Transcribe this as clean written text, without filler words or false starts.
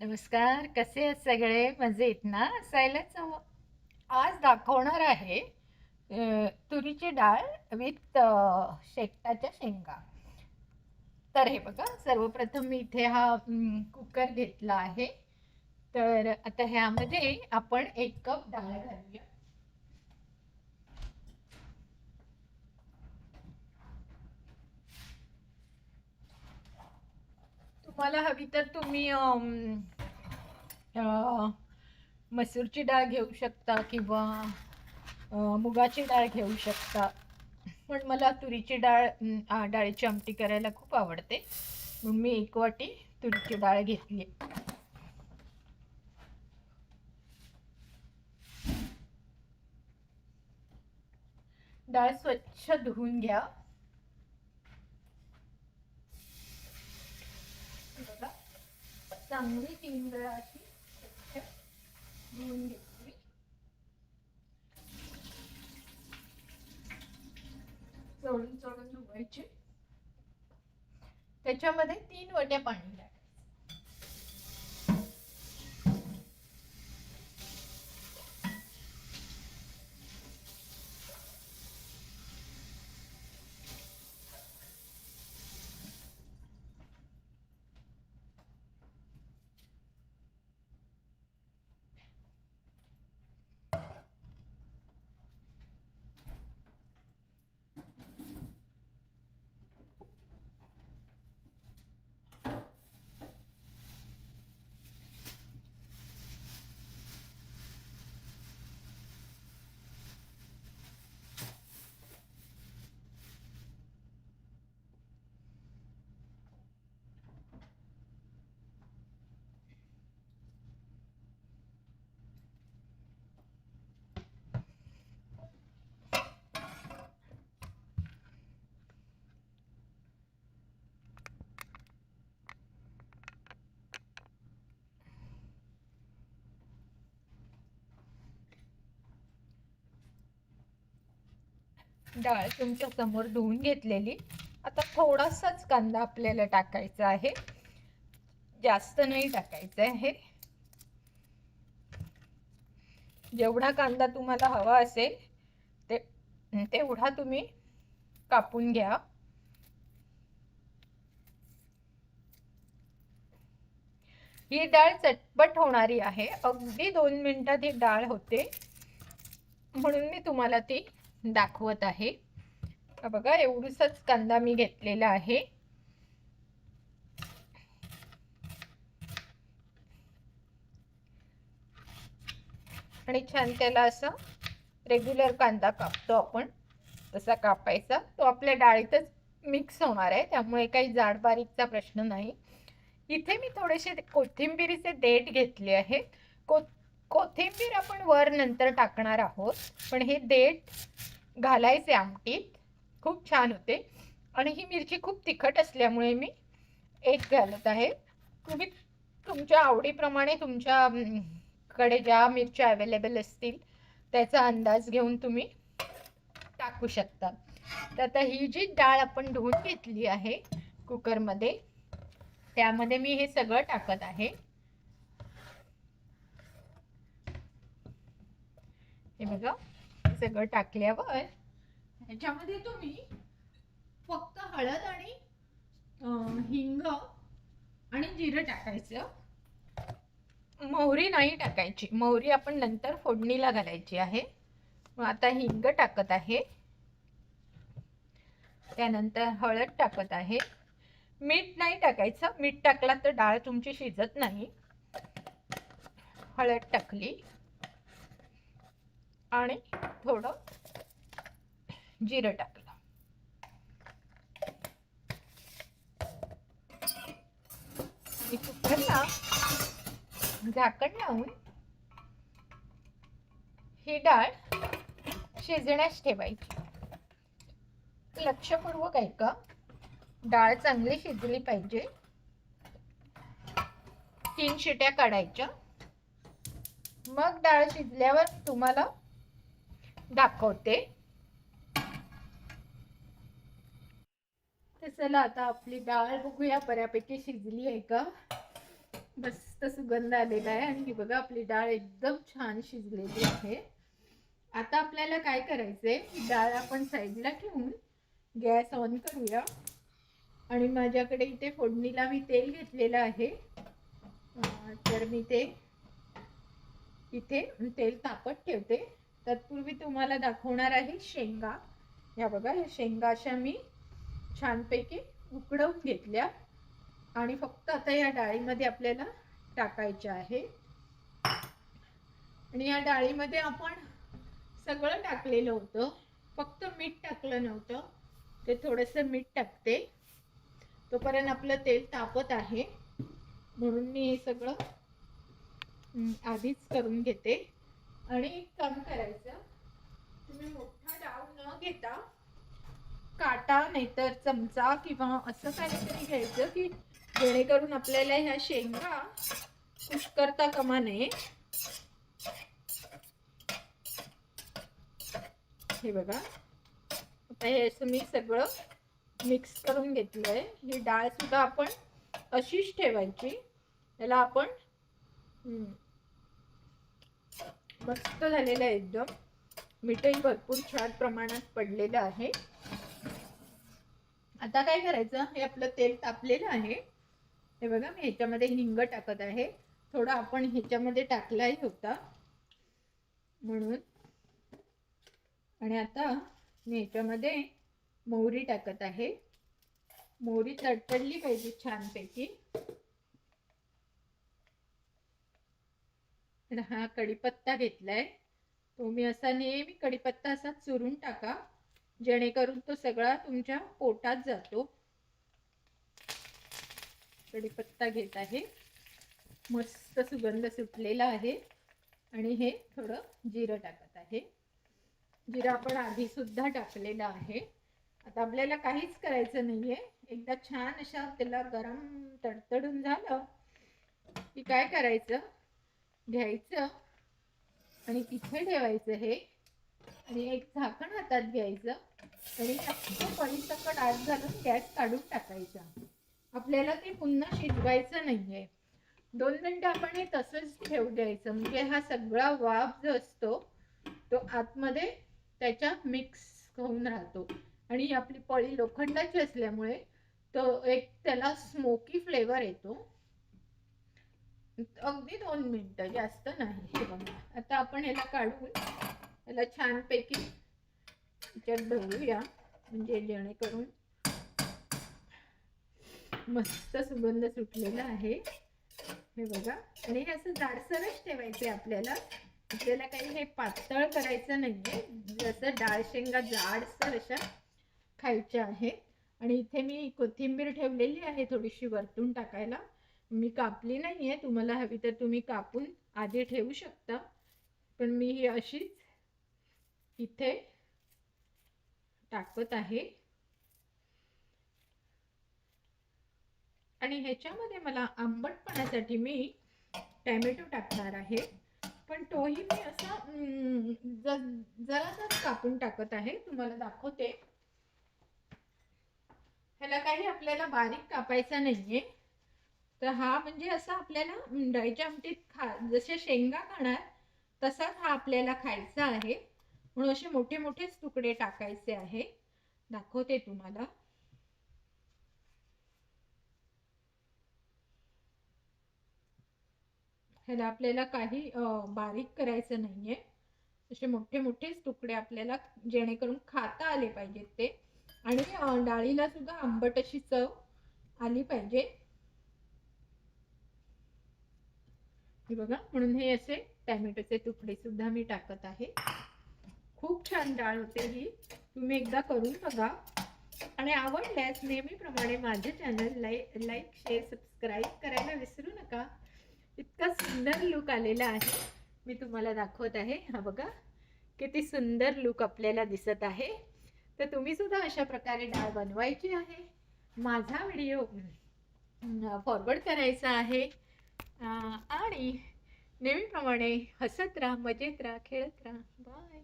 नमस्कार, कसे आहेत सगळे? मजेत ना? असायलाच हवं. आज दाखवणार आहे तुरीची डाळ विथ शेकटाच्या शेंगा. तर हे बघा, सर्वप्रथम मी इथे हा कुकर घेतला आहे. तर आता ह्यामध्ये आपण 1 कप डाळ घालूया. तुम्हाला हवी तर तुम्ही मसूरची डाळ घेऊ शकता किंवा मुगाची डाळ घेऊ शकता. पण मला तुरीची डाळीची आमटी करायला खूप आवडते, म्हणून मी 1 वाटी तुरीची डाळ घेतली. डाळ स्वच्छ धुवून घ्या. बघा, चांगली 3 वेळा अशी स्वच्छ धुवून घेतली. चोळून चोळून धुवायची. त्याच्यामध्ये 3 वाट्या पाणी टाकायचं. डाळ तुमच्या समोर धुवून घेतलेली. आता थोडासाच कांदा आपल्याला टाकायचा आहे, जास्त नाही टाकायचा आहे. जेवढा कांदा तुम्हाला हवा असेल ते तेवढा तुम्ही कापून घ्या. ही डाळ चटपट होणारी आहे. अगदी 2 मिनिटात ही डाळ होते, म्हणून मी तुम्हाला ती दाखवत आहे. बघा, एवढूसच कांदा मी घेतलेला आहे. आणि छान त्याला असं रेग्युलर कांदा कापतो आपण तसा कापायचा. तो आपल्या डाळीतच मिक्स होणार आहे, त्यामुळे काही जाड बारीकचा प्रश्न नाही. इथे मी थोडेसे कोथिंबीरीचे देठ घेतले आहेत. कोथिंबीर आपण वर नंतर टाकणार आहोत, पण हे देठ घालायचे आमटीत, खूप छान होते. आणि ही मिरची खूप तिखट असल्यामुळे मी 1 घालत आहे. तुम्ही तुमच्या आवडीप्रमाणे तुमच्याकडे ज्या मिरच्या अवेलेबल असतील त्याचा अंदाज घेऊन तुम्ही टाकू शकता. तर आता ही जी डाळ आपण धुवून घेतली आहे कुकरमध्ये, त्यामध्ये मी हे सगळं टाकत आहे. हे बघा, सगळं टाकल्यावर ह्याच्यामध्ये तुम्ही फक्त हळद आणि हिंग आणि जिरं टाकायचं. मोहरी नाही टाकायची, मोहरी आपण नंतर फोडणीला घालायची आहे. मग आता हिंग टाकत आहे, त्यानंतर हळद टाकत आहे. मीठ नाही टाकायचं, मीठ टाकला तर डाळ तुमची शिजत नाही. हळद टाकली आणि थोडं जिरं टाकलं. कुकरला झाकण लावून ही डाळ शिजण्यास ठेवायची. लक्षपूर्वक ऐका, डाळ चांगली शिजली पाहिजे. 3 शिट्या काढायच्या. मग डाळ शिजल्यावर तुम्हाला दाखवते. तर चला, आता आपली डाळ बघूया बऱ्यापैकी शिजली आहे का. मस्त सुगंध आलेला आहे आणि बघा आपली डाळ एकदम छान शिजलेली आहे. आता आपल्याला काय करायचंय, डाळ आपण साईडला ठेवून गॅस ऑन करूया. आणि माझ्याकडे इथे फोडणीला मी तेल घेतलेलं आहे. तर मी ते इथे तेल तापत ठेवते. तत्पूर्वी तुम्हाला दाखवणार आहे शेंगा. या बघा, या शेंगा अशा मी छानपैकी उकडवून घेतल्या आणि फक्त आता या डाळीमध्ये आपल्याला टाकायच्या आहे. आणि या डाळीमध्ये आपण सगळं टाकलेलं होतं, फक्त मीठ टाकलं नव्हतं. ते थोडंसं मीठ टाकते. तोपर्यंत आपलं तेल तापत आहे म्हणून मी हे सगळं आधीच करून घेते. आणि एक काम करायचं, तुम्ही मोठा डाव न घेता काटा नाहीतर चमचा किंवा असं काहीतरी घ्यायचं की जेणेकरून आपल्याला ह्या शेंगा कुस्करता कामा नये. हे बघा, आता हे असं मी सगळं मिक्स करून घेतलंय. ही डाळ सुद्धा आपण अशीच ठेवायची. याला आपण मस्त झालेलं आहे एकदम. मीठही भरपूर छान प्रमाणात पडलेलं आहे. आता काय करायचं, हे आपलं तेल तापलेलं आहे. हे बघा, मी ह्याच्यामध्ये हिंग टाकत आहे. थोडा आपण ह्याच्यामध्ये टाकलाही होता म्हणून. आणि आता मी ह्याच्यामध्ये मोहरी टाकत आहे. मोहरी तडतडली पाहिजे छानपैकी. हा कढीपत्ता घेतलाय. तो मी असा नेहमी कढीपत्ता असा चुरून टाका, जेणेकरून तो सगळा तुमच्या पोटात जातो. कढीपत्ता घेत आहे. मस्त सुगंध सुटलेला आहे. आणि हे थोडं जिरं टाकत आहे. जिरं आपण आधी सुद्धा टाकलेलं आहे. आता आपल्याला काहीच करायचं नाहीये. एकदा छान अशा त्याला गरम तडतडून झालं की काय करायचं, घ्यायचं आणि इथे ठेवायचं हे. आणि एक झाकण हातात घ्यायचं आणि पळीसकट आत घालून गॅस काढून टाकायचा. आपल्याला ते पुन्हा शिजवायचं नाहीये. 2 मिनिटं आपण हे तसंच ठेवू द्यायचं. म्हणजे हा सगळा वाफ जो असतो तो आतमध्ये त्याच्यात मिक्स होऊन राहतो. आणि आपली पळी लोखंडाची असल्यामुळे तो एक त्याला स्मोकी फ्लेवर येतो. अगदी 2 मिनिटं, जास्त नाही. आता आपण ह्याला काढून याला छानपैकी त्याच्यात भरूया, म्हणजे जेणेकरून मस्त सुगंध सुटलेला आहे. हे बघा, आणि हे असं जाडसरच ठेवायचे आपल्याला. आपल्याला काही हे पातळ करायचं नाहीये. जसं डाळ शेंगा जाडसर अशा खायच्या आहेत. आणि इथे मी कोथिंबीर ठेवलेली आहे थोडीशी वरतून टाकायला. मी कापली नाहीये, तुम्हाला हवी तर तुम्ही कापून आधी ठेवू शकता. पण मी ही अशीच इथे टाकत आहे. आणि ह्याच्यामध्ये मला आंबटपणासाठी मी टोमॅटो टाकणार आहे. पण तोही मी असा जरासा कापून टाकत आहे. तुम्हाला दाखवते. ह्याला काही आपल्याला बारीक कापायचा नाहीये. तर हा म्हणजे असा आपल्याला डाळीच्या आमटीत जसे शेंगा खाणार तसाच हा आपल्याला खायचा आहे. म्हणून असे मोठे मोठेच तुकडे टाकायचे आहे. दाखवते तुम्हाला. ह्याला आपल्याला काही बारीक करायचं नाहीये. असे मोठे मोठेच तुकडे आपल्याला जेणेकरून खाता आले पाहिजेत ते. आणि डाळीला सुद्धा आंबट अशी चव आली पाहिजे. हे बघा, म्हणून हे असे टोमॅटोचे तुकडे सुद्धा मी टाकत आहे. खूप छान डाळ होते ही. तुम्ही एकदा करून बघा. आणि आवडल्यास नेहमीप्रमाणे माझे चॅनल लाईक शेअर सबस्क्राईब करायला विसरू नका. इतका सुंदर लुक आलेला आहे. मी तुम्हाला दाखवत आहे. हा बघा, किती सुंदर लुक आपल्याला दिसत आहे. तर तुम्ही सुद्धा अशा प्रकारे डाळ बनवायची आहे. माझा व्हिडिओ फॉरवर्ड करायचा आहे. आणि नेहमीप्रमाणे हसत राहा, मजेत राहा, खेळत राहा. बाय.